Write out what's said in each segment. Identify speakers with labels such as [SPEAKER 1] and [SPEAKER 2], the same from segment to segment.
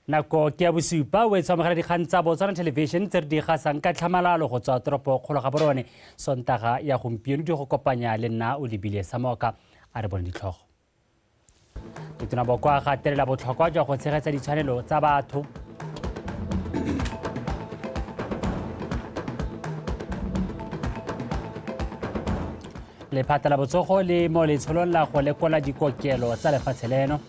[SPEAKER 1] NAKO ke ya BOSUPA o etsamogela dikgang tsa BOTSWANA television tse re di gasang ka tlhamalalo go tswa toropo kgolo ga borone sontaga ya gompieno di go kopanya le nna o lebile Samoka a re bone ditlhogo. Tona Boko a gatelela botlhokwa jwa go tshegetsa ditshwanelo tsa batho lephata la botsogo le mo letsholong la go lekola dikokelo tsa lefatshe leno.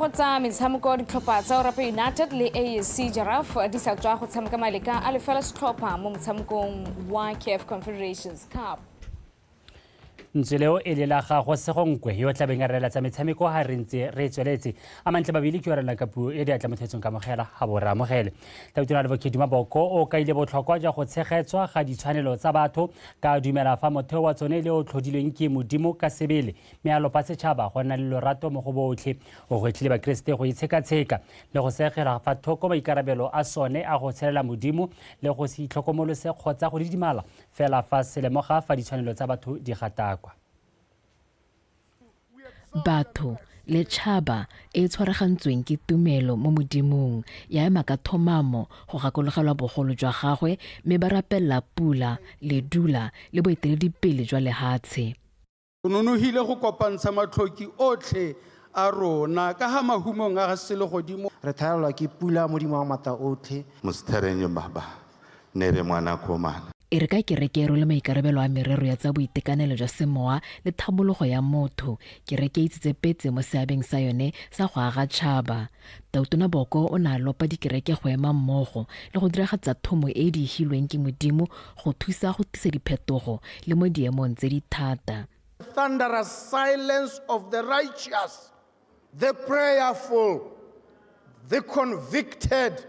[SPEAKER 2] Tsa metshameko ditlhopha tsa Orapa United le ASC Giraffe di sa tswa go tshameka maleka a lefela setlhopha mo motshamekong wa Confederation Cup.
[SPEAKER 1] Ntseleo e le la gago Segonkwe yo tlabeng a rela tsa metshameko ha re ntse re tsweletse a mantle babili ke rela ka puo e di atla mothetsong ka mogela ha bora mogele Tautona Advocate Maboko o ka ile botlhokwa jwa go tshegetswa ga ditshwanelo tsa batho ka dumela fa motheo wa tsone le o tlhodilweng ke modimo ka sebele me a lopa setšhaba go nna le lorato mo go botlhe o go tlile ba Kriste go itsheka-tsheka le go segera fa thoko maikarabelo a sone a go tshelela modimo le go se itlhokomolose kgotsa go didimala fela fa selemoga fa ditshwanelo tsa batho di gatakwa.
[SPEAKER 3] Batho le tšhaba e tshwaragantsweng ke tumelo mo modimong ya ema ka thomamo go gakologelwa bogolo jwa gagwe mme ba rapella pula le dula le boeteledipele jwa lehatshe.
[SPEAKER 4] O nonohile go kopantsha matlhoki otlhe a rona ka ha mahumong a sele godimo
[SPEAKER 5] re thaelwa ke pula modimo wa mata otlhe
[SPEAKER 6] Mostherenyo baba ne re mwana komana
[SPEAKER 3] e re ka kerekero le maikarabelo a merero ya tsa boitekanelo jwa semowa le thamologo ya motho kereke e itsetse petse mo seabeng sa yone sa go aga tšhaba. Tautona Boko o na lopa dikereke go ema mmogo le go diragatsa thomo e di hilweng ke modimo go thusa go tlisa diphetogo le mo diemong tse di thata.
[SPEAKER 4] Thunderous silence of the righteous, the prayerful, the convicted,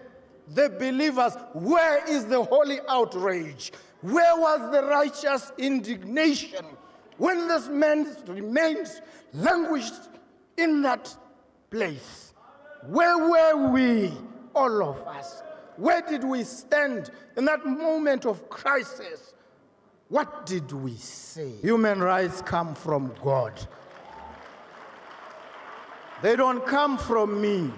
[SPEAKER 4] the believers. Where is the holy outrage? Where was the righteous indignation when this man remains languished in that place? Where were we, all of us? Where did we stand in that moment of crisis? What did we say? Human rights come from God. They don't come from me.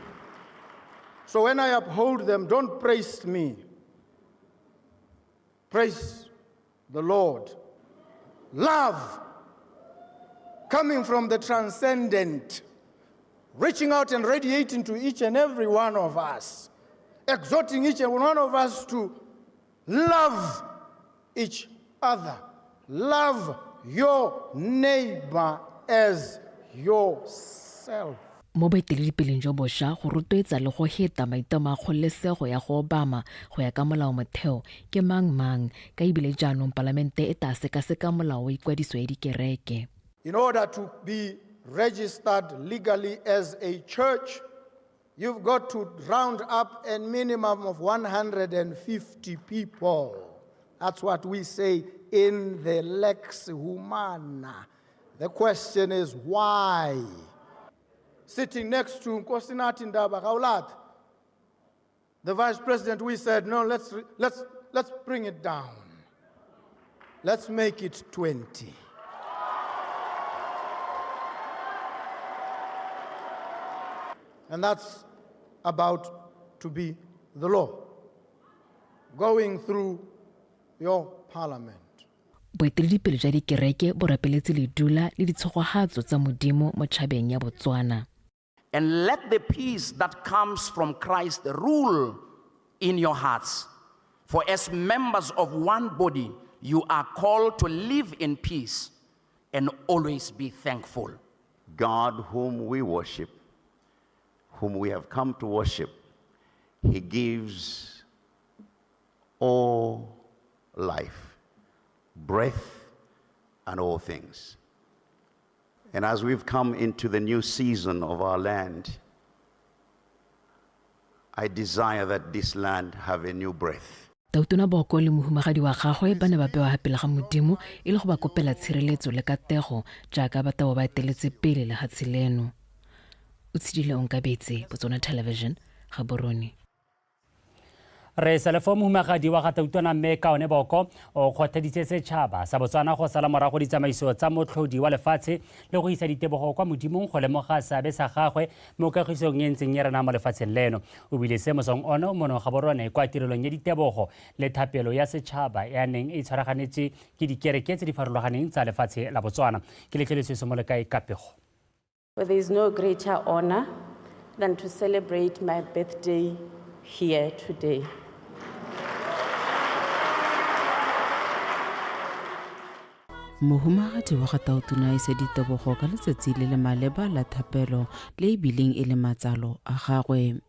[SPEAKER 4] So when I uphold them, don't praise me. Praise the Lord. Love coming from the transcendent, reaching out and radiating to each and every one of us, exhorting each and one of us to love each other. Love your neighbor as yourself.
[SPEAKER 3] Mo boeteledipeleng jo bošwa go rotloetsa le go heta maitamo a kgololesego ya go obama go ya ka molao motheo ke mang ka ebile jaanong palamente e tla sekaseka molao wa ikwadiso ya dikereke.
[SPEAKER 4] In order to be registered legally as a church, you've got to round up a minimum of 150 people. That's what we say in the lex humana. The question is why? Sitting next to Nkosinati Ndaba Gaulat, the vice president, we said, no, let's bring it down. Let's make it 20. And that's about to be the law, going through your parliament.
[SPEAKER 3] Boeteledipele jwa dikereke bo rapeletse le dula le ditshogogatso tsa modimo mo tšhabeng ya Botswana.
[SPEAKER 7] And let the peace that comes from Christ rule in your hearts. For as members of one body, you are called to live in peace and always be thankful.
[SPEAKER 6] God whom we worship, whom we have come to worship, he gives all life, breath, and all things. And as we've come into the new season of our land, I desire that this land have a new breath.
[SPEAKER 3] Tautona Boko le mohumagadi wa gagwe ba ne ba bewa pele ga modimo e le go ba kopela tshireletso le katego jaaka ba tao ba eteletse pele le hatsileno. O tshidile Onkabetse, BOTSWANA Television, Gaborone.
[SPEAKER 1] Re sa le fo mohumagadi wa gatautwana mme kaone boko o kgothaditse setšhaba sa Botswana go sala morago ditsamaiso tsa motlhodi wa lefatshe le go isa ditebogo kwa modimong go lemoga seabe sa gagwe mo kagisong e ntseng e rena mo lefatsheng leno. O bile se mosong ono mono ga borone kwa tirelong ya ditebogo le thapelo ya setšhaba e a neng e tshwaraganetse ke dikereke tse di farologaneng tsa lefatshe la Botswana. Ke letleletswe se mo le kae kapego.
[SPEAKER 8] There is no greater honor than to celebrate my birthday here today.
[SPEAKER 9] Mohumagadi wa gatautuna e se ditebogo ka letsatsi le le maleba la thapelo le e bileng e le matsalo a gagwe.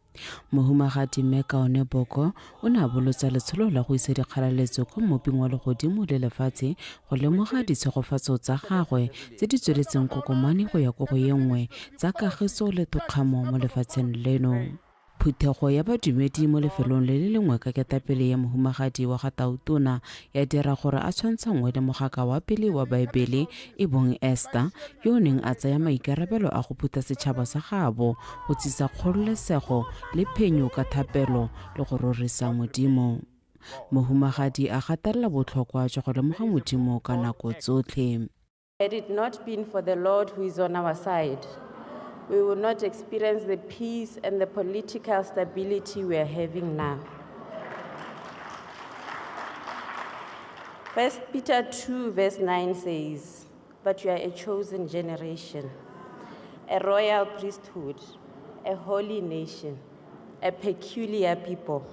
[SPEAKER 9] Mohumagadi mme kaone boko o ne a bolotsa letsholo la go isa dikgalaletso kwa moping wa legodimo le lefatshe go lemoga ditshegofatso tsa gagwe tse di tsweletseng kokomane go ya go ye nngwe tsa kagiso le tokgamo mo lefatsheng leno. Phuthego ya badumedi mo lefelong le le lengwe ka ketapele ya mohumagadi wa gatautona ya dira gore a tshwantshangwe le mogaka wa pele wa baebele e bong Esther yo neng a tsaya maikarabelo a go phutha setšhaba sa gabo go tsisa kgololesego le phenyo ka thapelo le go rorisa modimo. Mohumagadi a gatelela botlhokwa jwa go lemoga modimo ka nako tsotlhe.
[SPEAKER 8] Had it not been for the Lord who is on our side, we will not experience the peace and the political stability we are having now. 1 Peter 2 verse 9 says, "But you are a chosen generation, a royal priesthood, a holy nation, a peculiar people."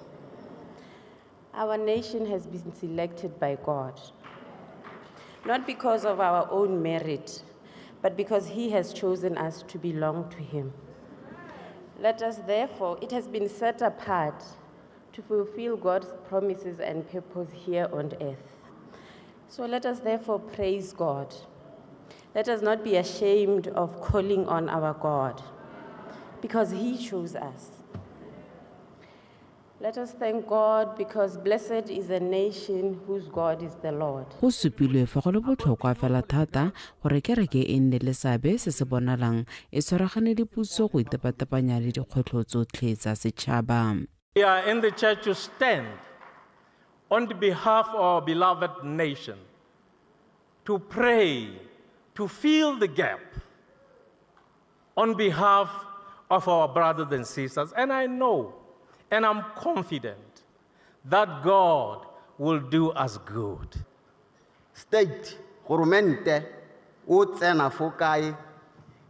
[SPEAKER 8] Our nation has been selected by God, not because of our own merit, but because He has chosen us to belong to Him. Let us therefore, it has been set apart to fulfill God's promises and purpose here on earth. So let us therefore praise God. Let us not be ashamed of calling on our God, because He chose us. Let us thank God, because blessed is a nation whose God is the Lord.
[SPEAKER 9] Go supilwe fa go le botlhokwa fela thata gore kereke e nne le seabe se se bonalang e tshwaragane dipuso go itepatepanya le dikgwetlho tsotlhe tsa setšhaba.
[SPEAKER 10] We are in the church to stand on behalf of our beloved nation, to pray, to fill the gap on behalf of our brothers and sisters. And I know, and I'm confident that God will do us good.
[SPEAKER 11] State, governmente, o tsena fo kae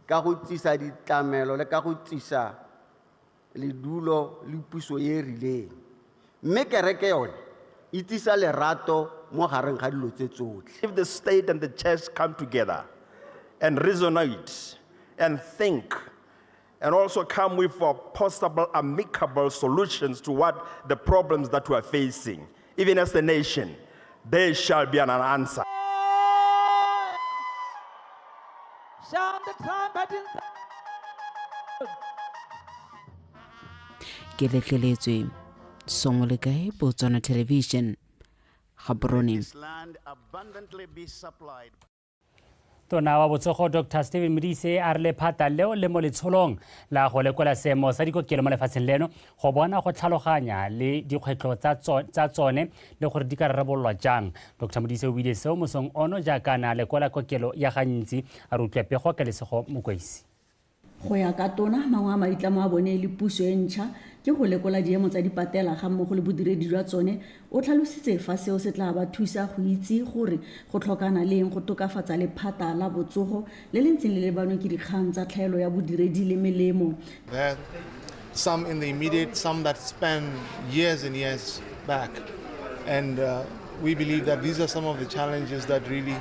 [SPEAKER 11] ka go tsisa ditlamelo le ka go tsisa ledulo le puso ye rileng. Mme kereke yone e tsisa lerato mo gareng ga dilo tse tsotlhe.
[SPEAKER 12] If the state and the church come together and resonate and think and also come with possible amicable solutions to what the problems that we are facing, even as a nation, there shall be an answer.
[SPEAKER 13] Sound the trumpet in
[SPEAKER 9] Ke letleletswe songo le kae BOTSWANA television Gaborone.
[SPEAKER 1] Tona wa botsogo Dr. Stephen Modise a re lephata leo le mo letsholong la go lekola seemo sa dikokelo mo lefatsheng leno go bona go tlhaloganya le dikgwetlho tsa tsone le gore di ka rarabololwa jang. Dr. Modise o buile seo mosong ono jaaka na lekola kokelo ya gantsi a re utlwa pego ka lesego mokweisi.
[SPEAKER 14] Go ya ka tona mangwe a maitlamo a bone le puso e ntšha ke go lekola diemo tsa dipatela ga mmogo le bodiredi jwa tsone. O tlhalositse fa seo se tla ba thusa go itse gore go tlhokana le eng go tokafatsa lephata la botsogo le le ntseng le lebanwe ke dikgang tsa tlhaelo ya bodiredi le melemo.
[SPEAKER 15] Some in the immediate, some that span years and years back. And we believe that these are some of the challenges that really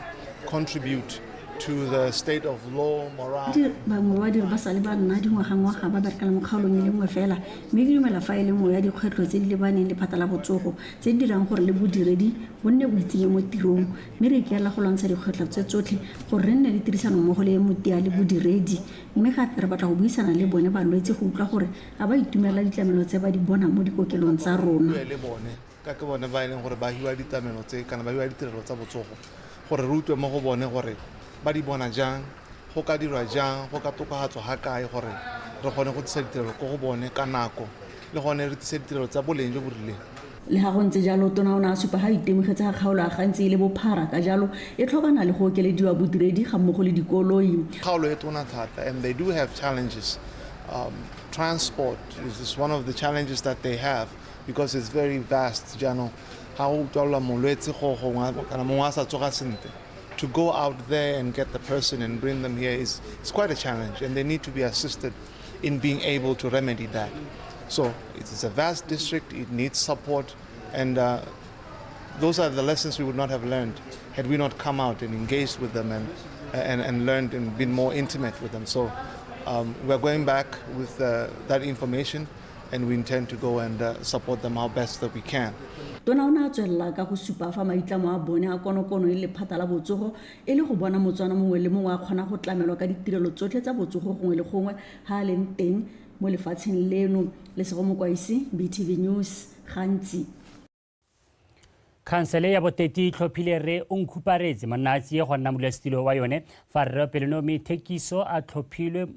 [SPEAKER 15] contribute to the state of law, morale.
[SPEAKER 14] Bangwe ba dire ba sale ba nna dingwaga ba bereka le mokgaolong le nngwe fela mme ke dumela fa e le nngwe ya dikgwetlho tse di lebaneng le phata la botsogo tse di dirang gore le bodiredi bo nne bo itsenye mo tirong mme re ikaela go lwantsha dikgwetlho tse tsotlhe gore re nne le tirisano mmogo le motia le bodiredi mme gape re batla go buisana le bone balwetse go utlwa gore a ba itumelela ditlamelo tse ba di bona mo dikokelong tsa rona.
[SPEAKER 15] Le bone ka ke bone ba ileng gore ba hiwa ditlamelo tse kana ba hiwa ditirelo tsa botsogo gore re utlwe mo go bone gore ba di bona jang go ka dirwa jang go ka tokafatswa ga kae gore re gone go tsaya ditirelo go go bone ka nako le gone re tsaya ditirelo tsa boleng jo bo rileng.
[SPEAKER 14] le ha go ntse jalo tona o ne a supa ga itemogetse ga kgaolo a gantsi le bophara ka jalo e tlhokana le go okelediwa bodiredi ga mmogo le dikoloi.
[SPEAKER 15] Kgaolo e tona thata, and they do have challenges. Transport is one of the challenges that they have because it's very vast. Jano, how to go out there and get the person and bring them here is quite a challenge, and they need to be assisted in being able to remedy that. So it's a vast district, it needs support, and those are the lessons we would not have learned had we not come out and engaged with them and learned and been more intimate with them. So we're going back with that information, and we intend to go and support them how best that we can.
[SPEAKER 14] Tona o ne a tswelela ka go supa fa maitlamo a bone a konokono le lephata la botsogo e le go bona motswana mongwe le mongwe a kgona go tlamelwa ka ditirelo tsotlhe tsa botsogo gongwe le gongwe ha a leng teng mo lefatsheng leno. Lesego Mokwaisi, BTV News, gantsi.
[SPEAKER 1] Khansele ya boteti tlhophile re o nkhuparetse monatsi go nna modulasetilo wa yone fa re Pelenomi Thekiso a tlhophilwe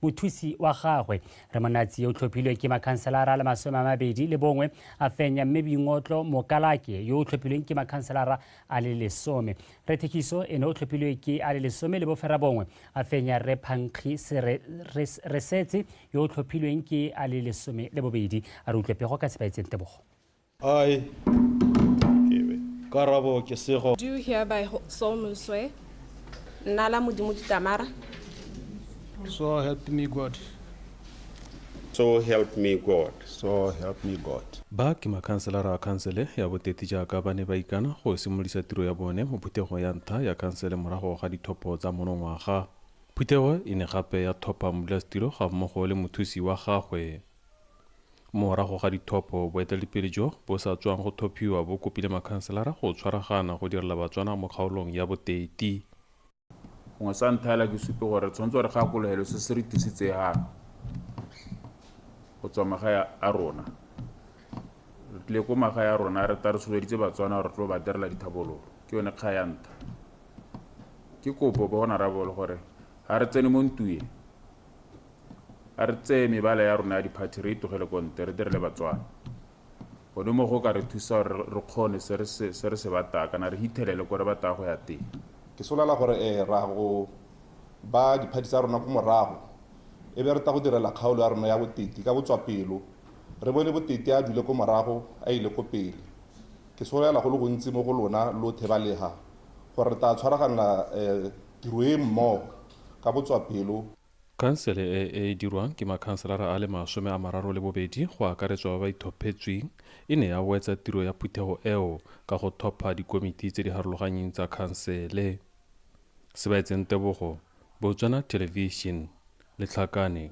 [SPEAKER 1] mothusi wa gagwe. Re monatsi yo tlhophilwe ke makhanselara le 21 a fenya mme Bingotlo Mokalake yo tlhophilweng ke makhanselara a le 10. Re Thekiso eno tlhophilwe ke a le 10 le bofera bongwe a fenya re Phankgi re Setsi yo tlhophilweng ke a le 12. A re utlwe pego ka sepaitseng Tebogo.
[SPEAKER 16] Do hereby solemnly swear.
[SPEAKER 8] Nala Modimo Tamara.
[SPEAKER 17] So help me God.
[SPEAKER 18] So help me God.
[SPEAKER 17] So help me God.
[SPEAKER 19] Ba ke makhanselara a khansele ya boteti jaaka ba ne ba ikana go simolisa tiro ya bone mo phutego ya ntlha ya khansele morago ga dithopo tsa monongwaga. Phutego e ne gape ya thopa modulasetilo ga mmogo le mothusi wa gagwe. Morago ga dithopo boeteledipele jo bo sa tswang go thophiwa bo kopile makhanselara go tshwaragana go direla batswana mo kgaolong ya boteti.
[SPEAKER 18] Ngwe sa nthaela ke supe gore tshwanetse re gakologelo se se re tisitse ha go tswa magae a rona. Re tle ko magae a rona re tla re soloditse batswana re tlo ba direla dithabololo ke yone kga ya ntlha. Ke kopo bo honorable gore ha re tsene mo ntuye a re tse mebala ya rona ya diphati re itlogele konte re direle batswana gone mo go ka re thusa re kgone se re se bata kana re hithelele gore bata go ya teng.
[SPEAKER 12] Ke solela gore ra go ba diphati tsa rona go morago e be re ta go direla kgaolo ya rona ya boteti ka botswapelo re bone boteti a dule go morago a ile go pele. Ke solela go le gontsi mo go lona lo thebalega gore re ta tshwaragana tiro e mmogo ka botswapelo.
[SPEAKER 19] Kansele e dirwang ke makhanselara a le 32 go akaretswa ba ithopetsweng e ne ya wetsa tiro ya phuthego eo ka go thopa dikomiti tse di harologanyeng tsa khansele. Sebaetseng Tebogo, BOTSWANA Television, Letlhakane.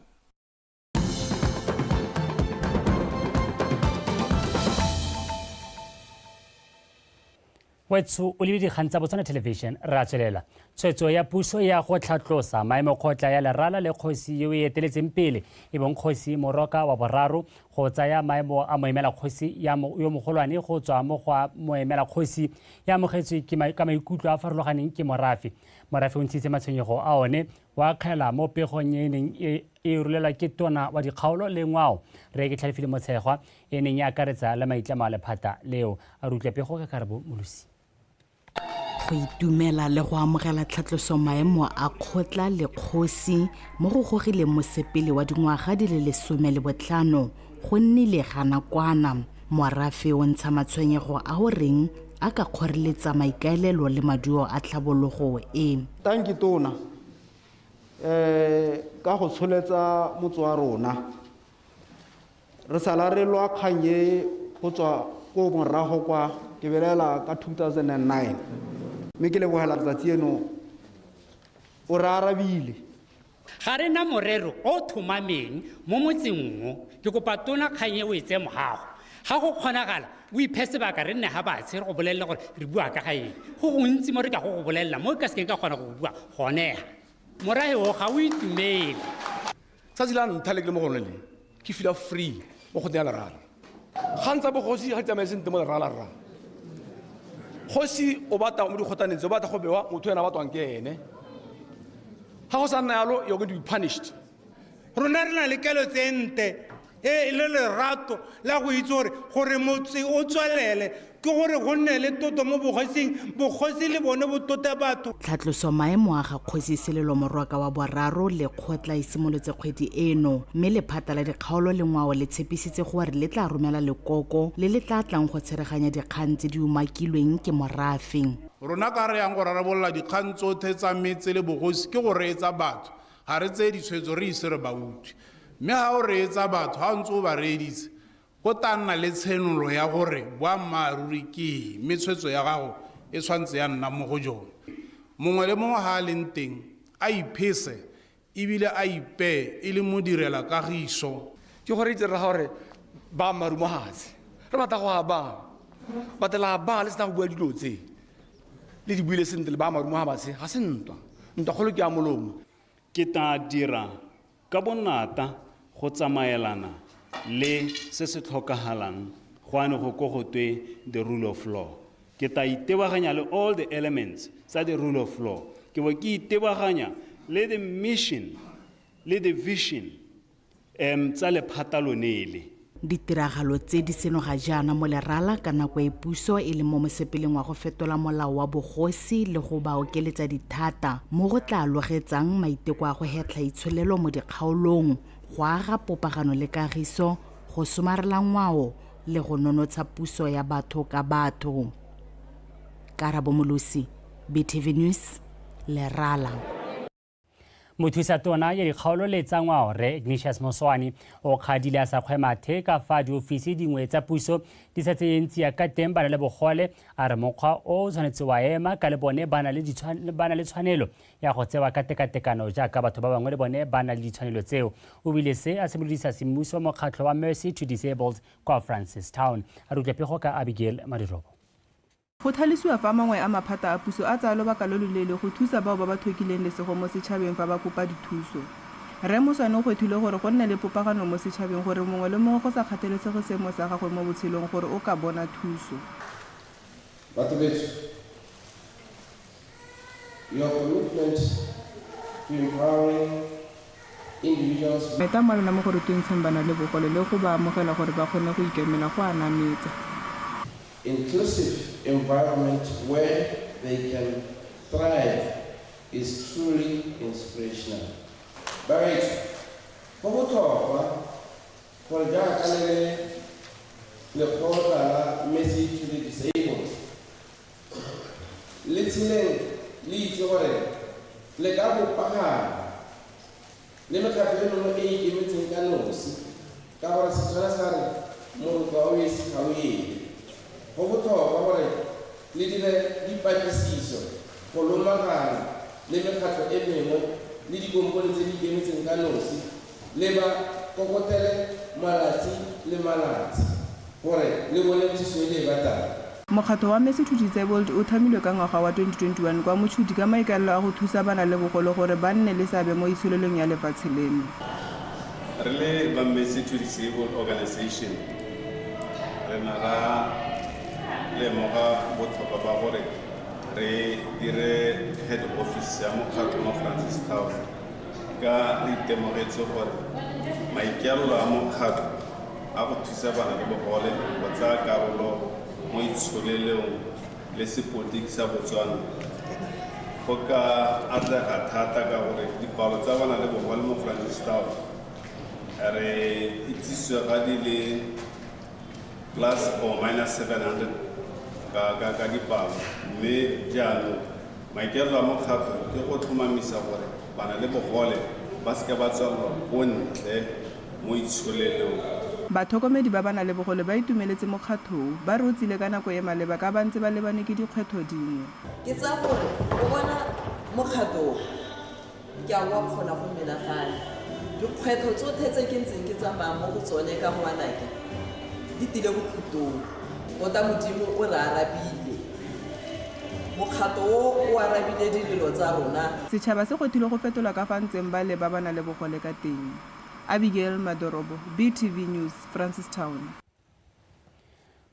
[SPEAKER 1] Wetsu o lebile dikgang tsa BOTSWANA Television ra tswelela. Tshwetso ya puso ya go tlhatlosa maemo Kgotla ya lerala le kgosi yo e eteletseng pele e bong kgosi Moroka wa boraro go tsaya maemo a moemela kgosi yo mogolwane go tswa mo go moemela kgosi ya mogetswe ka maikutlo a farologaneng ke morafe. Morafe o ntshitse matshwenyego a one wa kgela mo pegong e neng e rulela ke tona wa dikgaolo le ngwao. Re ke tlhalefile Motshegwa e neng ya akaretsa le maitlamo a lephata leo. A re utlwe pego ka Karabo Molusi.
[SPEAKER 20] Go itumela le go amogela tlhatloso maemo a kgotla le kgosi mo go gogile mosepele wa dingwaga di le 15 go nnile ga nakwana. Morafe o ntsha matshwenyego a go reng a ka kgoreletsa maikaelelo le maduo a tlhabologo e.
[SPEAKER 5] Tanki tona ka go tsholetsa motso wa rona re sala re lwa kganye go tswa ko morago kwa ke belela ka 2009 mme ke lebogela letsatsi eno o re arabile
[SPEAKER 21] ga re na morero o thomameng mo motseng mo ke kopa tona kganye o etse mogago ga go kgonagala o iphe sebaka re nne ga batshe re go bolelela gore re bua ka ga eng go gontsi mo re ka go bolelela mo ka sekeng ka kgona go bua gonega morahe o ga o itumele
[SPEAKER 22] tsatsi la ntlha le ke le mo gone le ke feel free mo go ya lerala gantsa bogosi ga tsamaye sente mo lerala rra kgosi o batla mo dikgotanetse o batla go bewa motho ena batwang ke ene ga go sa nna yalo you're going to be punished.
[SPEAKER 21] rona re na le kelo tse nte
[SPEAKER 2] le lerato la go itse gore motse o tswalele ke gore go nne le toto mo bogosing bogosi le bone botote batho.
[SPEAKER 20] Tlhatloso maemo a ga Kgosi Selelo Morwaka wa boraro le Kgotla e simolotse kgwedi eno mme lephata la dikgaolo le ngwao le tshepisitse gore le tla romela lekoko le le tla tlang go tsereganya dikgang tse di umakilweng ke morafe.
[SPEAKER 4] Rona ka re yang go rarabolola dikgang tsotlhe tsa metse le bogosi ke go reetsa batho ga re tseye ditshwetso re ise re ba utlwe mme ga o reetsa batho ga o ntse o ba reeditse go tla nna le tshenolo ya gore boammaaruri ke mme tshwetso ya gago e tshwantse ya nna mo go jone. Mongwe le mongwe ga a leng teng a iphese ebile a ipee e le mo direla kagiso.
[SPEAKER 22] Ke gore itse ra gore boammaaruri mo fatshe re batla go a bang batela bang le sena go bua dilo tse le di buile sentle le boammaaruri mo fatshe ga se ntwa kgolo ke a molomo.
[SPEAKER 23] Ke tla dira ka bonata go tsamaelana le se se tlhokagalang go ane go kogotwe the rule of law. Ke tla itebaganya le all the elements tsa the rule of law. Ke bo ke itebaganya le the mission le the vision tsa lephata lonele.
[SPEAKER 20] Ditiragalo tse di senoga jaana mo lerala ka nako e puso e le mo mosepeleng wa go fetola molao wa bogosi le go ba okeletsa dithata mo go tla logetsang maiteko a go hetla itsholelo mo dikgaolong go aga popagano le kagiso go somarela ngwao le go nonotsha puso ya batho ka batho. Karabo Molusi, BTV News, Lerala.
[SPEAKER 1] Mothusa-tona ya dikgaolo le tsa ngwao Re Ignatius Moswane o kgadile a sa kgwemathe ka fa diofisi dingwe tsa puso di sa tseyentsi ya ka teng bana le bogole a re mokgwa o tshwanetse wa ema ka le bone bana le tshwanelo ya go tsewa ka tekatekano jaaka batho ba bangwe le bone bana le ditshwanelo tseo. O bile se a simolodisa semmuso mokgatlho wa Mercy to Disabled kwa Francistown. A rutlwa pego ka Abigail Madirobo.
[SPEAKER 24] Go thalisiwa fa mangwe a maphata a puso a tsaya lobaka lo loleele go thusa bao ba ba thokileng lesego mo setšhabeng fa ba kopa dithuso. Re Moswane o kgethile gore go nne le popagano mo setšhabeng gore mongwe le mongwe go sa kgathalesege seemo sa gagwe mo botshelong gore o ka bona thuso.
[SPEAKER 25] Batho beso, your commitment to empowering individuals.
[SPEAKER 24] Maitamo a lona mo gore twentsheng bana le bogole le go ba amogela gore ba kgone go ikemela go a nametsa.
[SPEAKER 25] Inclusive environment where they can thrive is truly inspirational. But go botlhokwa gore jaaka le Kgotla la Mercy to the Disabled le tseleng le itse gore le ka bopagana le mekgatlho e mengwe e e ikemetseng ka nosi ka gore SETSWANA sa re moroko o esi ga o ele. Go botlhokwa gore le dire dipatlisiso go lomagana le mekgatlho e mengwe le dikompone tse di ikemetseng ka nosi le ba kokotele malatsi le malatsi gore le bone thuso e le batlang.
[SPEAKER 24] Mokgatlho wa Mercy to Disabled o thamilwe ka ngwaga wa 2021 kwa motšhudi ka maikaelelo a go thusa bana le bogole gore ba nne le seabe mo itsholelong ya lefatshe leno.
[SPEAKER 26] Re le ba Mercy to Disabled organization re na ra le moga botlhokwa ba gore re dire head office ya mokgatlho mo Francistown ka re itemogetse gore maikaelelo a mokgatlho a go thusa bana le bogole go tsaya karolo mo itsholelong le sepolotiki sa Botswana go ka atlega thata ka gore dipalo tsa bana le bogole mo Francistown re itsisiwa ga di le plus or minus 700 ka dipalo mme jaanong maikaelelo a mokgatlho ke go tlhomamisa gore bana le bogole ba seka ba tswalelwa ko ntle mo itsholelong.
[SPEAKER 24] Batlhokomedi ba bana le bogole ba itumeletse mokgatlho ba re o tsile ka nako e maleba ka ba ntse ba lebane ke dikgwetlho dingwe.
[SPEAKER 27] Ke tsa gore o bona mokgatlho ke a wa kgona go menagana dikgwetlho tsotlhe tse ke ntseng ke tsamaya mo go tsone ka ngwanake di tile bokhutong tota modimo o re arabile mokgatlho o arabile dilelo tsa rona.
[SPEAKER 24] Setšhaba se kgethile go fetola ka fa ntseng ba le ba bana le bogole ka teng. Abigail Madorobo, BTV News, Francistown.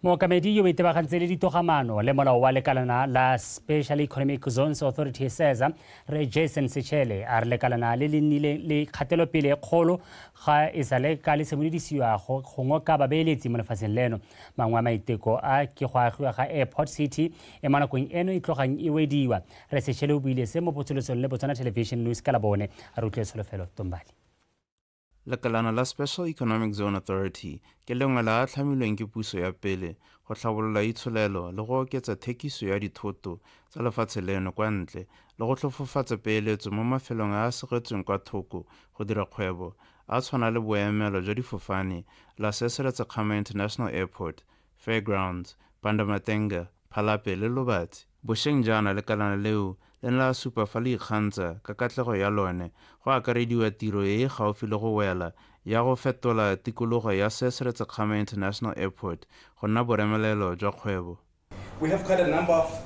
[SPEAKER 1] Mookamedi yo itebagantse le ditogamano le molao wa lekalana la Special Economic Zones Authority SEZA re Jason Sechele a re lekalana le le nnile le kgatelopele e kgolo ga e sale ka le simolodisiwa go ngoka babeeletsi mo lefatsheng leno. Mangwe a maiteko a ke go agiwa ga Airport City e mo nakong eno e tlogang e wediwa. Re Sechele o buile se mo botsolosong le Botswana Television News ka labone a re utlwe Solofelo Tombali.
[SPEAKER 3] Lekalana la Special Economic Zone Authority ke lengwe la a tlhamilweng ke puso ya pele go tlhabolola itsholelo le go oketsa thekiso ya dithoto tsa lefatshe leno kwa ntle le go tlhofofatsa peeletso mo mafelong a a segetsweng kwa thoko go dira kgwebo a tshwana le boemelo jwa difofane la SETSWANA International Airport, Fairgrounds, Pandamatenga, Phalape le Lobatse. Bošeng jaana lekalana leo le ne la supa fa le ikgantsa ka katlego ya lone go akarediwa tiro e e gaufi le go wela ya go fetola tikologo ya SETSWANA International Airport go nna boremelelo jwa kgwebo.
[SPEAKER 6] We have quite a number of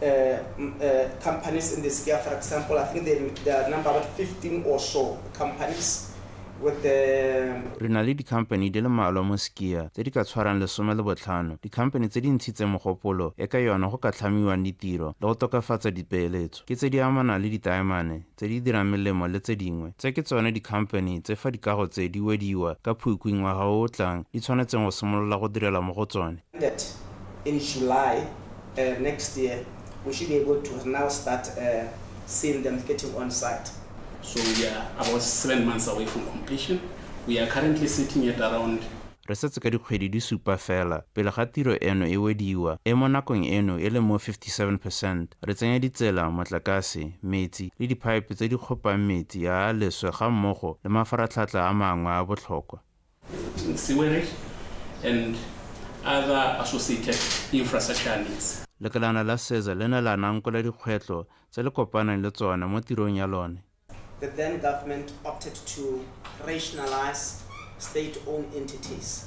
[SPEAKER 6] companies in this sphere. For example, I think there are a number of 15 or so companies with the...
[SPEAKER 3] Re na le di-company di le mmalwa mo skia tse di ka tshwarang 15. Di-company tse di ntshitse mogopolo e ka yona go ka tlhamiwang ditiro le go tokafatsa dipeeletso ke tse di amanang le ditaemane tse di dirang melemo le tse dingwe. Tse ke tsone di-company tse fa dikago tse di wediwa ka Phukwi ngwaga o tlang di tshwanetseng go simolola go direla mo go tsone.
[SPEAKER 6] That in July next year, we should be able to now start seeing them getting on site.
[SPEAKER 7] So we are about 7 months away from completion. We are currently sitting at around...
[SPEAKER 3] Re setse ka dikgwedi di supa fela pele ga tiro eno e wediwa e mo nakong eno e le mo 57%. Re tsenya ditsela, motlakase, metsi le dipipe tse di kgopang metsi a leswe ga mmogo le mafaratlhatlha a mangwe a botlhokwa.
[SPEAKER 7] Sewerage and other associated infrastructure needs.
[SPEAKER 3] Lekalana la SEZA le ne la nankola dikgwetlho tse le kopanang le tsone mo tirong ya lone.
[SPEAKER 6] The then government opted to rationalize state-owned entities.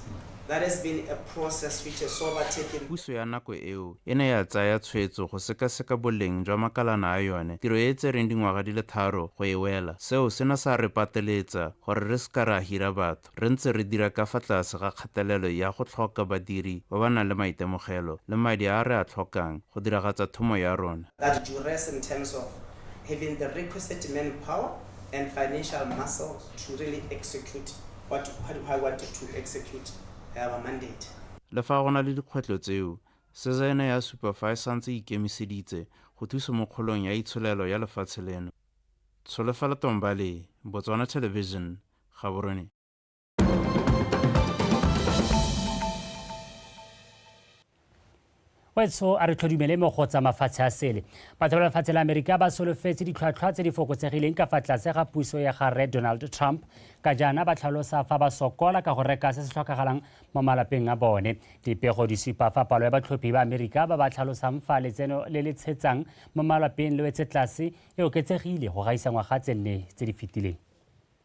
[SPEAKER 6] That has been a process which has overtaken...
[SPEAKER 3] Puso ya nako eo e ne ya tsaya tshwetso go sekaseka boleng jwa makalana a yone. Tiro e tsereng dingwaga di le 3 go e wela. Seo se na sa re pateletsa gore re seka ra hira batho. Re ntse re dira ka fa tlase ga kgatelelo ya go tlhoka badiri ba ba nang le maitemogelo le madi a re a tlhokang go diragatsa thomo ya rona.
[SPEAKER 6] That duress in terms of having the requisite manpower and financial muscle to really execute what I wanted to execute our mandate.
[SPEAKER 3] Le fa go na le dikgwetlho tseo, SEZA ene ya supa fa e santse ikemiseditse go thusa mo kgolong ya itsholelo ya lefatshe leno. Solofelo Tombali, Botswana Television, Gaborone.
[SPEAKER 1] Wetso a re tlhodumele mo go tsa mafatshe a sele. Batho ba lefatshe la Amerika ba solofetse ditlhwatlhwa tse di fokotsegileng ka fa tlase ga puso ya ga Rre Donald Trump ka jaana ba tlhalosa fa ba sokola ka go reka se se tlhokagalang mo malapeng a bone. Dipego di supa fa palo ya batlhophi ba Amerika ba ba tlhalosang fa letseno le le tshetsang mo malapeng le wetse tlase e oketsegile go gaisa ngwaga tse 4 tse di fetileng.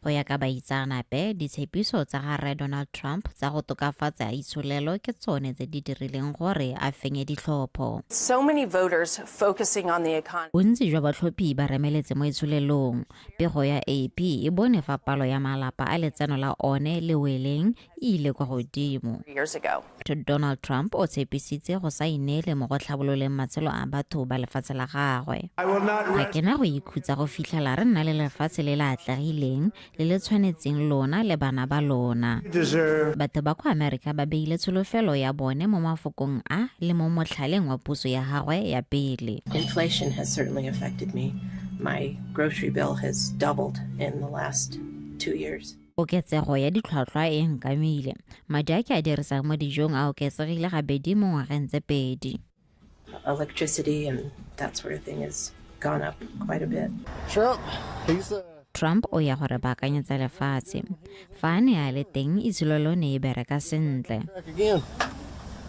[SPEAKER 9] Go ya ka baitsanape ditshepiso tsa ga Rre Donald Trump tsa go tokafatsa itsholelo ke tsone tse di dirileng gore a fenye ditlhopho.
[SPEAKER 10] So many voters focusing on the economy.
[SPEAKER 9] Bontsi jwa batlhophi ba remeletse mo itsholelong. Pego ya AP e bone fa palo ya malapa a letseno la one le weleng e ile kwa godimo.
[SPEAKER 10] Years ago.
[SPEAKER 9] Donald Trump o tshepisitse go saenele mo go tlhabololeng matshelo a batho ba lefatshe la gagwe. Ga kena go ikhutsa go fitlhela re nna le lefatshe le le atlegileng le le tshwanetseng lona le bana ba lona. Batho ba kwa Amerika ba beile tsholofelo ya bone mo mafokong a le mo motlhaleng wa puso ya gagwe ya pele.
[SPEAKER 10] Inflation has certainly affected me. My grocery bill has doubled in the last 2 years.
[SPEAKER 9] Oketsego ya ditlhwatlhwa e nkamile. Madi a ke a dirisang mo dijong a oketsegile gabedi mo ngwageng tse 2.
[SPEAKER 10] Electricity and that sort of thing has gone up quite a bit.
[SPEAKER 9] Trump o ya gore baakanyetsa lefatshe. Fa a ne a le teng itshilolo ne e bereka sentle.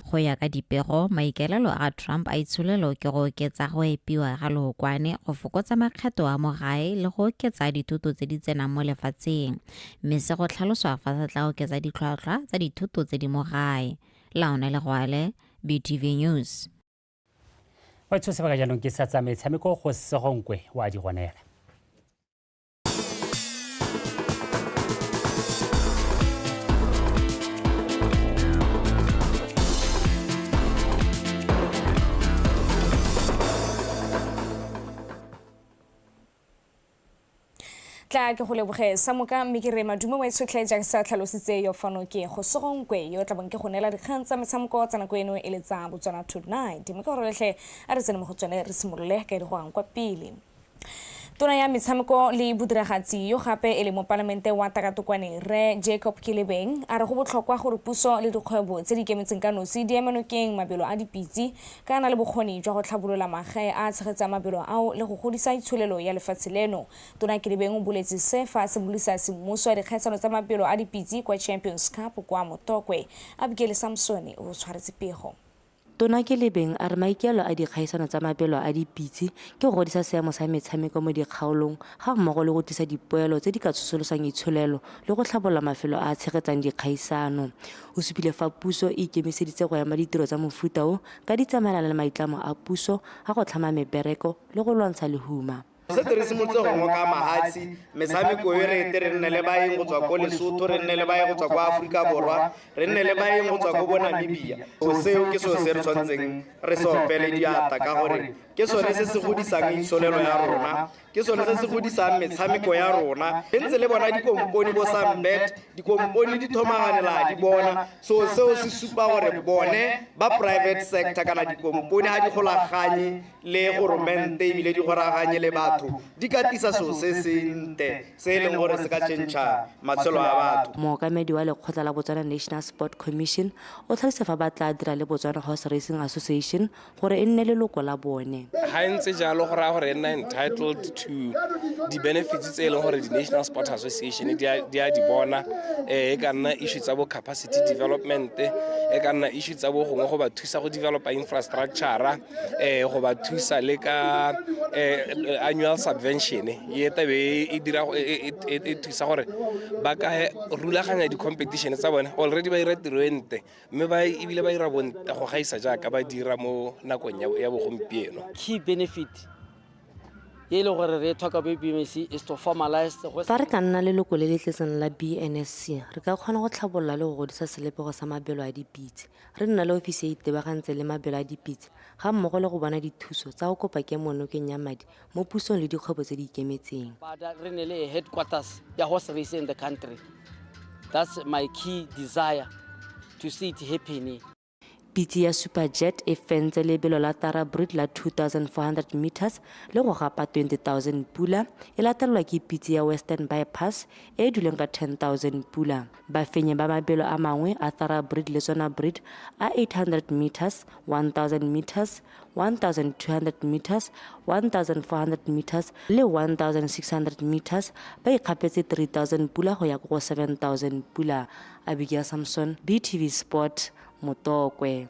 [SPEAKER 9] Go ya ka dipego, maikelelo a Trump a itsholelo ke go oketsa go epiwa ga leokwane, go fokotsa makgetho a mo gae le go oketsa dithoto tse di tsenang mo lefatsheng. Mme se go tlhaloswa fa se tla oketsa ditlhwatlhwa tsa dithoto tse di mo gae. Laone Legwale, BTV News.
[SPEAKER 1] Wa tshose ba ga jaanong ke sa tsa metshameko go segonkwe wa di gonela.
[SPEAKER 8] fela ke go leboge sa moka mme ke re madumo wa itshotlhe jaaka sa tlhalositse yo fano ke Kgotla yo tla bang ke go nela dikgang tsa metshameko tsa nako eno e le tsa Botswana tonight mme ka roletlhe a re tsene mo go tsone re simolole ka di go ang kwa pele. Tona ya metshameko le bodiragatsi yo gape e le mo parlamente wa Takatokwane Re Jacob Kilebeng a re go botlhokwa gore puso le dikgwebo tse di kemetseng ka nosi di emenokeng mabelo a dipitsi ka na le bokgoni jwa go tlhabolola magae a tshegetsa mabelo ao le go godisa itsholelo ya lefatshe leno. Tona Kilebeng o boletse se fa se bolisa semmuso ya dikgaisano tsa mabelo a dipitsi kwa Champions Cup kwa Motokwe. Abigail Samson o tshwaretse pego.
[SPEAKER 11] Tona Kilebeng a re maikelo a dikgaisano tsa mabelo a dipitsi ke go godisa seemo sa metshameko mo dikgaolong ga mmogo le go tlisa dipoelo tse di ka tsosolosang itsholelo le go tlhabolola mafelo a tshegetsang dikgaisano. O supile fa puso e ikemiseditse go ema ditiro tsa mofuta o ka ditsamayelana le maitlamo a puso a go tlhama mebereko le go lwantsha lehuma.
[SPEAKER 13] Se re simolotse go ngoka mahatsi metshameko e re re nne le baeng go tswa ko Lesotho re nne le baeng go tswa ko Afrika Borwa re nne le baeng go tswa ko bo Namibia seo ke seo se re tshwantseng re se opele diata ka gore ke sone se se godisang itsholelo ya rona ke sone se se godisang metshameko ya rona ntse le bona dikomponi bo Sambet dikomponi di thomaganela di bona seo se supa gore bone ba private sector kana dikomponi ha di golaganye le government e bile di golaganye le batho di ka tisa so se sente se leng gore se ka tšhentšha matshelo a batho.
[SPEAKER 11] Mookamedi wa Lekgotla la Botswana National Sport Commission o tlhalose fa ba tla dira le Botswana Horse Racing Association gore e nne leloko la bone.
[SPEAKER 14] Ha ntse jalo go ra gore e nna entitled to the benefits tse leng gore the National Sport Association di a di bona e ka nna issue tsa bo capacity development e ka nna issue tsa bo gongwe go ba thusa go developa infrastructure go ba thusa le ka annual subvention ye tabe e dira e thusa gore ba ka rulaganya di competition tsa bone already ba ira tirente mme ba ibile ba ira bonta go gaisa jaaka ba dira mo nakong ya bogompieno.
[SPEAKER 15] Key benefit ye le gore re talk about BMC is to formalize
[SPEAKER 11] fa re ka nna leloko le le tletseng la BNSC re ka kgona go tlhabolola le go godisa selepego sa mabelo a dipitsi re nna le ofisi e itebagantse le mabelo a dipitsi ga mmogo le go bona dithuso tsa go kopa kemonokeng ya madi mo pusong le dikgwebo tse di ikemetseng.
[SPEAKER 15] Re ne le headquarters ya horse racing in the country. That's my key desire to see it happening.
[SPEAKER 11] Pitsi ya Superjet e fentse lebelo la Tarabrid la 2,400 meters le go gapa 20,000 pula e latelwa ke pitsi ya Western Bypass e duleng ka 10,000 pula. Bafenye ba mabelo a mangwe a Tarabrid le Zonabrid a 800 meters, 1,000 meters, 1,200 meters, 1,400 meters le 1,600 meters ba ikgapetse 3,000 pula go ya go 7,000 pula. Abigail Samson, BTV Sport, Motokwe.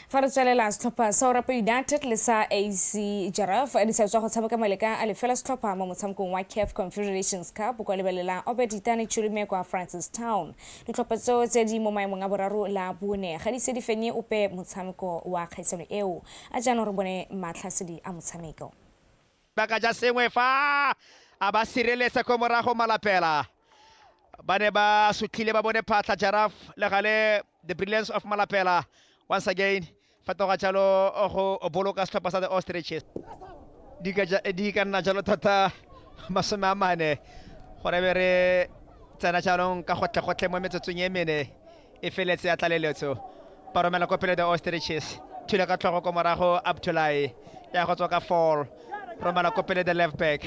[SPEAKER 8] Fa re tswelela setlhopha sa Orapa United le sa AC Giraffe di sa tswa go tshameka maleka a lefela setlhopha mo motshamekong wa CAF Confederation Cup kwa lebelela Obeditane Chulume kwa Francistown. Ditlhopha tseo tse di mo maemong a boraro la bone ga di se di fenye ope motshameko wa kgaisano eo a jaanong re bone matlhasedi a motshameko.
[SPEAKER 16] Baka ja sengwe fa a ba sireletsa ko morago Malapela ba ne ba sutlhile ba bone phatla Giraffe le gale the brilliance of Malapela once again fatoga jalo go boloka setlhopha sa the Ostriches di ka nna jalo thata masome a mane gore be re tsena jalong ka gotle mo metsotsong e mene e feletse ya tlaleletso ba romela ko pele the Ostriches thula ka tlhogo ko morago Abdullahi ya go tswa ka fall romela ko pele the left back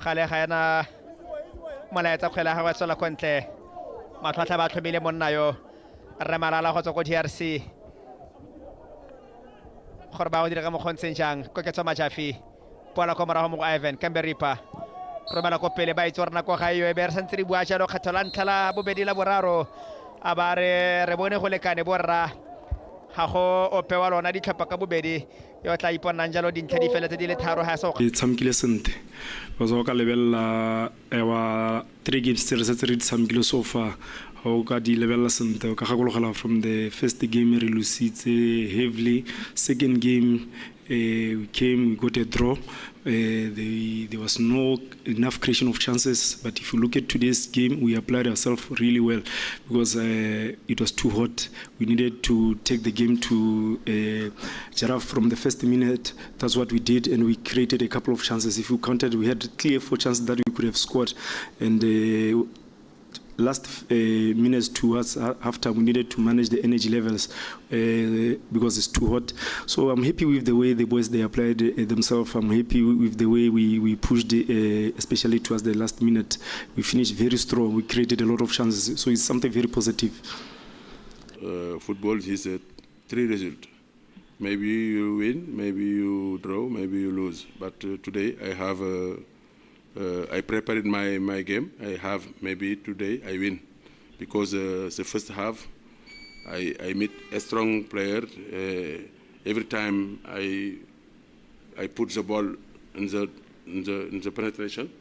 [SPEAKER 16] gale ga yana molaetsa kgwela ga wa tswela kontle matlhatlha ba tlhomile monna yo re malala go tswa ko DRC gore ba go dira ka mokgontseng jang ko ke tswa majafi pola ko morago mo Ivan Kamberipa romela ko pele ba itse rena ko ga yo e be re santse re bua jalo kgetho la ntlha la bobedi la boraro a ba re bone go lekane borra ga go opewa lona ditlhopha ka bobedi yo tla iponang jalo dintlha di feletse di le tharo ha so
[SPEAKER 17] e tshamekile sente ba zo ka lebella wa 3 games tse re setse re tshamekile so far
[SPEAKER 2] o ka di lebella sentle ka gakologela from the first game re lositse heavily. Second game we came, we got a draw. There was no enough creation of chances, but if you look at today's game, we applied ourselves really well because it was too hot. We needed to take the game to Giraffe from the first minute. That's what we did, and we created a couple of chances. If you counted, we had clear 4 chances that we could have scored, and last minutes towards after we needed to manage the energy levels because it's too hot. So I'm happy with the way the boys they applied themselves. I'm happy with the way we pushed, especially towards the last minute. We finished very strong. We created a lot of chances. So it's something very positive.
[SPEAKER 5] Football is a 3 result. Maybe you win, maybe you draw, maybe you lose. But today I have I prepared my game. I have maybe today I win because the first half I meet a strong player. Every time I put the ball in the penetration,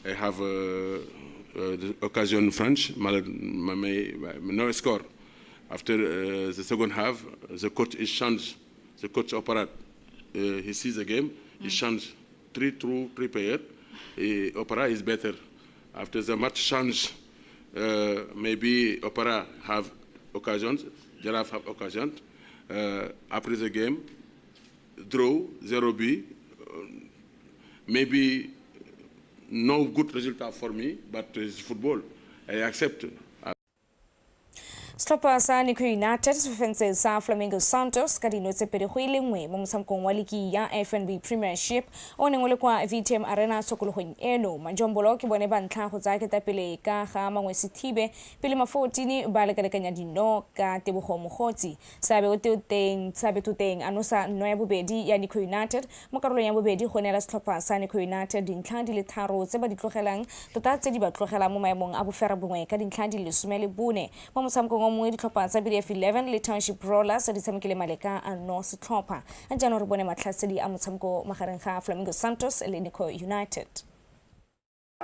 [SPEAKER 5] I have the occasion French, no score. After the second half, the coach is changed. The coach operate. He sees the game. He changed 3 players. Opera is better. After the match change, maybe Opera have occasions, Giraffe have occasions. After the game, draw 0-B. Maybe no good result for me, but it's football. I accept.
[SPEAKER 8] Setlhopha sa NAKO United se fentse sa Flamingo Santos ka dino tse pedi go ile nngwe mo motshamekong wa ligi ya FNB Premiership o neng o le kwa VTM Arena sokologong eno. Manjombolo ke bone ba ntlha go tsaya ketapele ka ga mangwe Sethibe pele ma 14 ba lekalekanya dino ka Tebogo Mogotsi. Sabe to teng anosa no ya bobedi ya NAKO United mo karolong ya bobedi go nela setlhopha sa NAKO United dintlha di le 3 tse ba di tlogelang tota tse di ba tlogela mo maemong a bofera bongwe ka dintlha di le 14 mo motshamekong mo ditlhopha tsa BDF 11 le Township Rollers di tshamekile maleka a no setlhopha a jana re bone matlhasedi a motshameko magareng ga Flamingo Santos le NAKO United.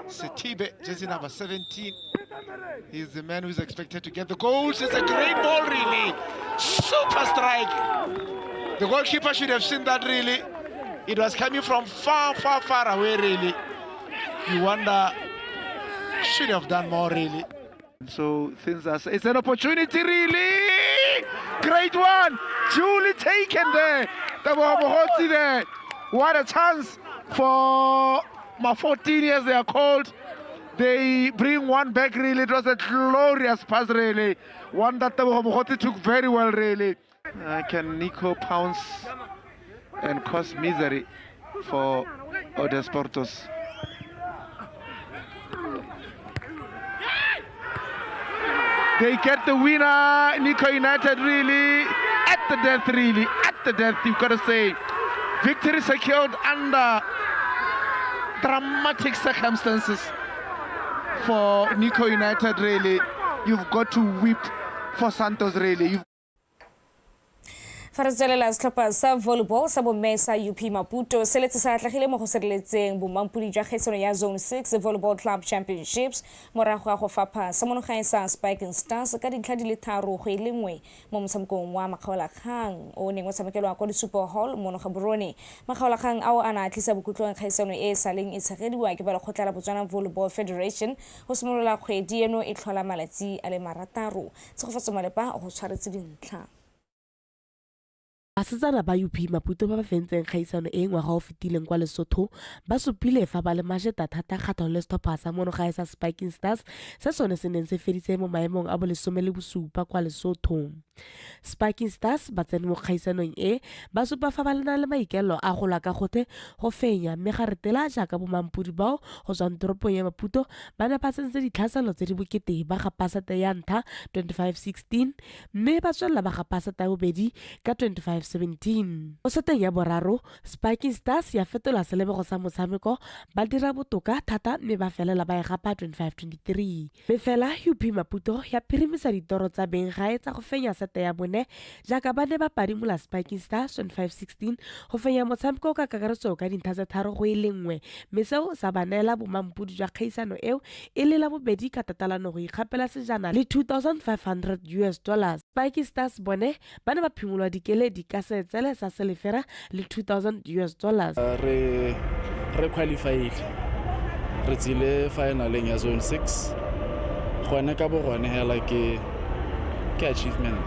[SPEAKER 12] Sethibe, jersey number 17, he's the man who's expected to get the goals. It's a great ball, really. Super strike. The goalkeeper should have seen that, really. It was coming from far away, really. You wonder, should have done more, really. So things are, it's an opportunity, really. Great one, duly taken there. The Mohotsi there. What a chance for my 14 years they are called. They bring one back, really. It was a glorious pass, really. One that the Mohotsi took very well, really. Can NAKO pounce and cause misery for Odesportos? They get the winner, NAKO United, really, at the death, really, at the death, you've got to say. Victory secured under dramatic circumstances for NAKO United, really. You've got to weep for Santos, really.
[SPEAKER 8] Farazela setlhopha sa volleyball sa bomme sa UP Maputo se letse sa tlagile mo go sereletseng bomampudi jwa kgaisano ya Zone 6 Volleyball Club Championships morago ga go fapha sa monogae sa Spiking Stars ka dintlha di le 3 go ile nngwe mo motshamekong wa Makgaolakgang o neng o tshamekelwa kwa Super Hall mo Gaborone. Makgaolakgang ao ana tlisa bokutlong kgaisano e saleng e tshegediwa ke ba Kgotla la BOTSWANA Volleyball Federation go simolola kgwedi eno e tlhola malatsi a le 3 tsegofatso malepa go tshwaretse dintlha.
[SPEAKER 17] Basetsana ba UP Maputo ba ba fentseng kgaisano e ngwaga o fetileng kwa Lesotho ba supile fa ba le majeta thata kgatlhanong le setlhopha sa monogae sa Spiking Stars se sone se neng se feditse mo maemong a bo-17 kwa Lesotho. Spiking Stars ba tsene mo kgaisanong e ba supa fa ba lena le maikelo a go laka gote go fenya mme ga retela jaaka bomampudi bao go tswang toropong ya Maputo ba ne ba tsentse ditlhaselo tse di bokete ba ga pasata ya ntlha 25-16 mme ba tswelela ba ga pasata ya bobedi ka 25-17. O seteng ya boraro Spiking Stars ya fetola selebego sa motshameko ba dira botoka thata mme ba felela ba e gapa 25-23. Mme fela UP Maputo ya phirimisa ditoro tsa beng gae tsa go fenya sete ya bone jaaka ba ne ba padimola Spiking Stars 25-16 go fenya motshameko ka kakaretso ka dintlha tse 3-1 mme seo sa ba neela bomampudi jwa kgaisano eo e le la bobedi ka tatalano go ikgapela sejana le $2,500. Spiking Stars bone ba ne ba phimolwa dikeledi ka seetsele sa selefera le $2,000.
[SPEAKER 4] Re qualified re tsile finaleng ya zone 6 gone ka bo gone hela ke achievement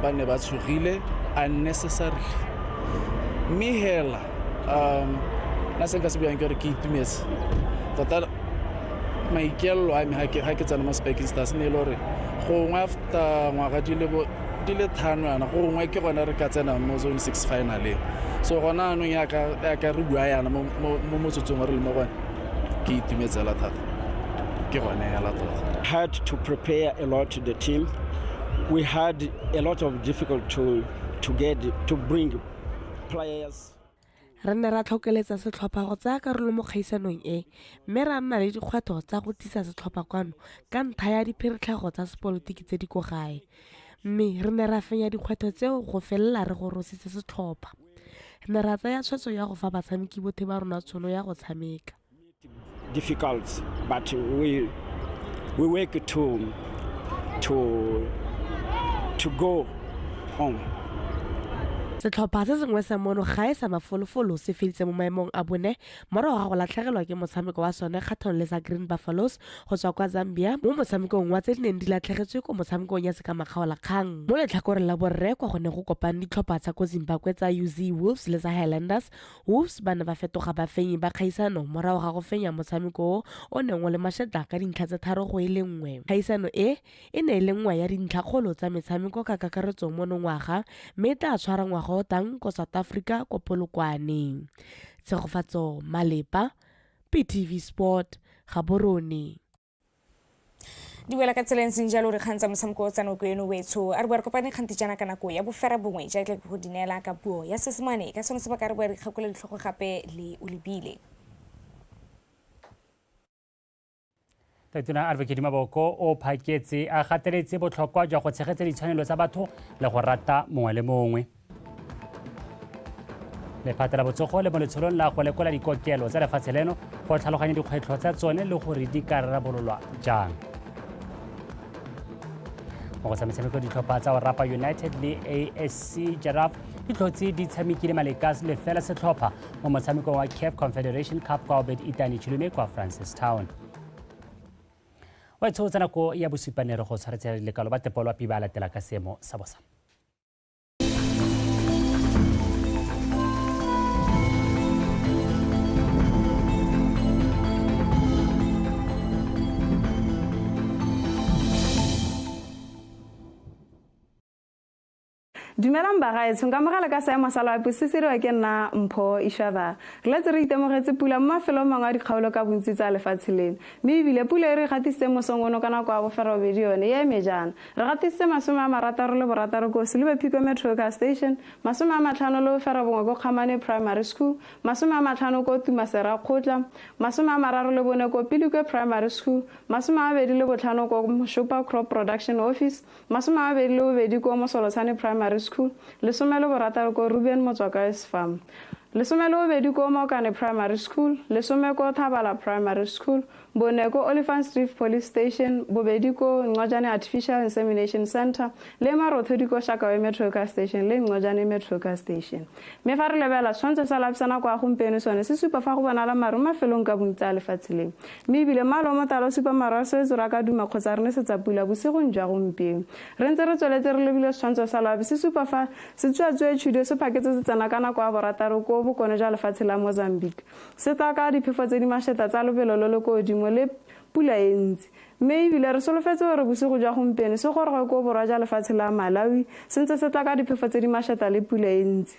[SPEAKER 4] ba ne ba tshogile unnecessary mme hela na se ka se buang ke re ke itumetse tota maikelo a me ha ke tsana mo Spiking Stars ne le gore gongwe after ngwaga di le thano yana gongwe ke gona re ka tsena mo zone 6 finaleng so gona anong ya ka re bua yana mo motsotsong re le mo gone ke itumetse la thata ke gone ya la tota.
[SPEAKER 18] Had to prepare a lot to the team. We had a lot of difficulty to bring players.
[SPEAKER 17] Re ne ra tlhokeletsa setlhopha go tsaya karolo mo kgaisanong e mme ra nna le dikgwetlho tsa go tlisa setlhopha kwano ka ntlha ya dipheretlhago tsa sepolotiki tse di ko gae mme re ne ra fenya dikgwetlho tseo go felela re go rositse setlhopha re ne ra tsaya tshwetso ya go fa batshameki botlhe ba rona tšhono ya go tshameka.
[SPEAKER 18] Difficult, but we work to go on.
[SPEAKER 17] Setlhopha se sengwe sa mono ga e sa mafolofolo se feditse mo maemong a bone morago ga go latlhegelwa ke motshameko wa sone kgatlhanong le sa Green Buffaloes go tswa kwa Zambia mo motshamekong wa tse di neng di latlhegetswe ko motshamekong ya sekamagaolakgang mo letlhakoreng la borre kwa go ne go kopane ditlhopha tsa ko Zimbabwe tsa UZ Wolves le tsa Highlanders. Wolves ba ne ba fetoga bafenyi ba kgaisano morago ga go fenya motshameko o neng o le mašetla ka dintlha tse 3-1. Kgaisano e ne e le nngwe ya dintlhakgolo tsa metshameko ka kakaretso monongwaga mme e tla tshwara ngwaga o tang ko South Africa ko Polokwane. Tshegofatso Malepa, PTV Sport, Gaborone.
[SPEAKER 8] Di wela ka tseleng seng jalo re khantsa mosamko o tsano ko eno wetso a re bua re kopane kganti jana kana ko ya bofera bongwe ja tle go dinela ka puo ya Seesimane ka sone se ba ka re bua re kgakole ditlhogo gape le Olibile.
[SPEAKER 1] Tatuna Advocate Maboko o phaketse a gateletse botlhokwa jwa go tshegetsa ditshwanelo tsa batho le go rata mongwe le mongwe. Lephata la botsogo le mo letsholong la go lekola dikokelo tsa lefatshe leno go tlhaloganya dikgwetlho tsa tsone le gore di ka rarabololwa jang. Mo go sa metshameko ditlhopha tsa Orapa United le ASC Giraffe di tlhotse di tshamekile Malekase le fela setlhopha mo motshamekong wa CAF Confederation Cup kwa Obed Itani Chilume kwa Francistown. Wa tsotsa nako ya bosupanere go tshwaretse lekalo ba tepolo api ba latela ka seemo sa bosa.
[SPEAKER 24] Dumelang bagaetsho nka mogala ka seemo sa loapi se se diriwa ke nna Mpho Ishaba re letse re itemogetse pula mo mafelong mangwe a dikgaolo ka bontsi tsa lefatshe leno mme ebile pula e re gatisitse mosong ono ka nako ya bofera bobedi yone e eme jaana re gatisitse 66 ko Silverpeak Metro Car Station 50 le bofera bongwe ko Kgamane Primary School 50 ko Tumasera Kgotla 34 ko Piluke Primary School 25 ko Moshupa Crop Production Office 22 ko Mosolosane Primary School, le somelo borataro ko Ruben Motswaka's Farm. Le somelo bedi ko Mokane Primary School, le some ko Thabala Primary School, bone ko Oliphant Street Police Station, bobedi ko Ngojane Artificial Insemination Center, le marotho di ko Shakawe Metro Car Station, le Ngojane Metro Car Station. Me fa re lebela tshwantsho sa lapsana kwa gompieno sone se supa fa go bona la maru mafelong ka bontsi a lefatsheng. Me bile malo mo talo supa maru se tsora ka duma kgotsa re ne se tsapula bosigong jwa gompieno. Re ntse re tsweletse re lebile tshwantsho sa lapi se supa fa se tswatswe tšhudio se phaketse se tsena kana kwa borataro ko bokone jwa lefatshe la Mozambique. Se tla ka diphefo tse di mašeta tsa lobelo le go dimo le pula e ntsi mme ebile re solofetse gore bosigo jwa gompieno se goroge ko borwa jwa lefatshe la Malawi se ntse se tla ka diphefo tse di mašeta le pula e ntsi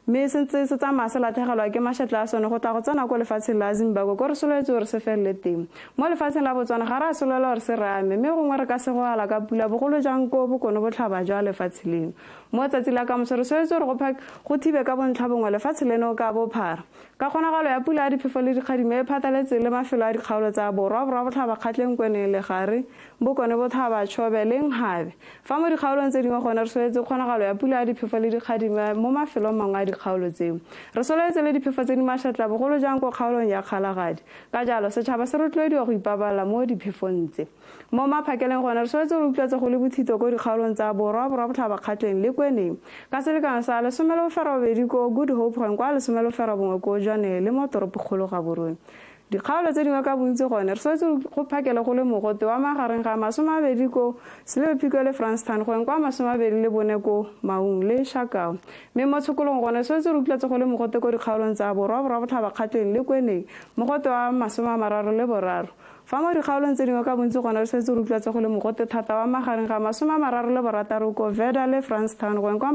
[SPEAKER 19] mme sentse se tsamaya se latlhegelwa ke mašetla a sone go tla go tsena ko lefatsheng la Zimbabwe ko re soletse gore se felele teng mo lefatsheng la Botswana ga re a solela gore se rame mme gongwe re ka se go ala ka pula bogolo jang ko bokone botlhaba jwa lefatshe leno mo tsatsi la kamoso re soletse gore go thibe ka bontlhabongwe lefatshe leno ka bophara ka kgonagalo ya pula ya diphefo le dikgadimo e phathaletse le mafelo a dikgaolo tsa borwa botlhaba kgatlheng kweneng le gare bokone botlhaba tšhobe le nghabe fa mo dikgaolong tse dingwe gone re soletse kgonagalo ya pula ya diphefo le dikgadimo mo mafelong mangwe a dikgaolo tseo re soletse le diphefo tse di mašatla bogolo jang ko kgaolong ya kgalagadi ka jalo setšhaba se rotloediwa go ipabala mo diphefong tse mo maphakeleng gone re soletse re utlwetse go le bothito ko dikgaolong tsa borwa botlhaba kgatlheng le kweneng ka selekano sa 12 ko Good Hope gong kwa 11 ko Jwane le mo toropokgolo ga borone dikgaolo tse dingwe ka bontsi gone re soletse go phakela go le mogote wa magareng ga 20 ko Selephiko le Franstown gong kwa 24 ko Maung le Shakao mme mo tshokolong gone soletse re utlwetse go le mogote ko dikgaolong tsa borwa botlhaba kgatlheng le kweneng mogote wa 33 fa mo dikgaolong tse dingwe ka bontsi gone re soletse re utlwetse go le mogote thata wa magareng ga 36 ko Veda le Franstown gong kwa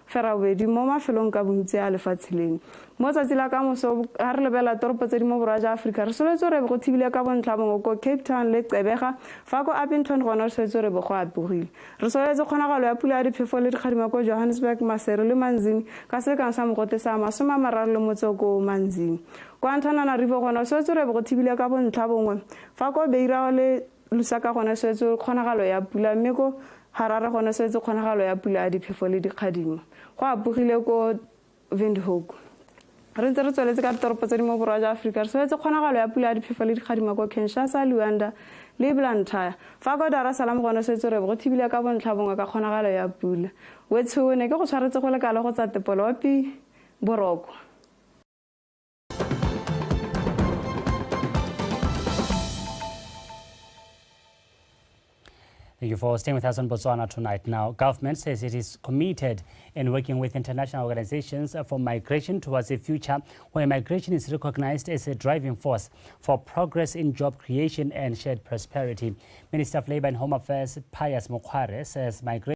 [SPEAKER 19] 32 mo mafelong ka bontsi a lefatshe leno mo tsatsi la kamoso ga re lebela toropo tse di mo borwa jwa Aforika re soletse re go thibile ka bontlhabongwe ko Cape Town le Gqeberha fa ko Appington gone re soletse re go apogile re soletse kgonagalo ya pula ya diphefo le dikgadimo ko Johannesburg Masere le Manzini ka selekano sa mogote sa 30 ko Manzini kwa Antananarivo gone re soletse re go thibile ka bontlhabongwe fa ko Beira le Lusaka gone soletse kgonagalo ya pula mme ko Harare gone soletse kgonagalo ya pula ya diphefo le dikgadimo go apogile ko Windhoek re ntse re tsweletse ka toropo tse di mo borwa jwa Aforika re soletse kgonagalo ya pula ya diphefo le dikgadimo ko Kinshasa Luanda le Blantyre fa ko Dar es Salaam gone soletse re go thibile ka bontlhabongwe ka kgonagalo ya pula wetshone ke go tshwaretse go lekala go tsa tepolopi boroko.
[SPEAKER 1] Thank you for staying with us on Botswana tonight. Now, government says it is committed in working with international organizations for migration towards a future where migration is recognized as a driving force for progress in job creation and shared prosperity. Minister of Labour and Home Affairs Pius Mokware says migration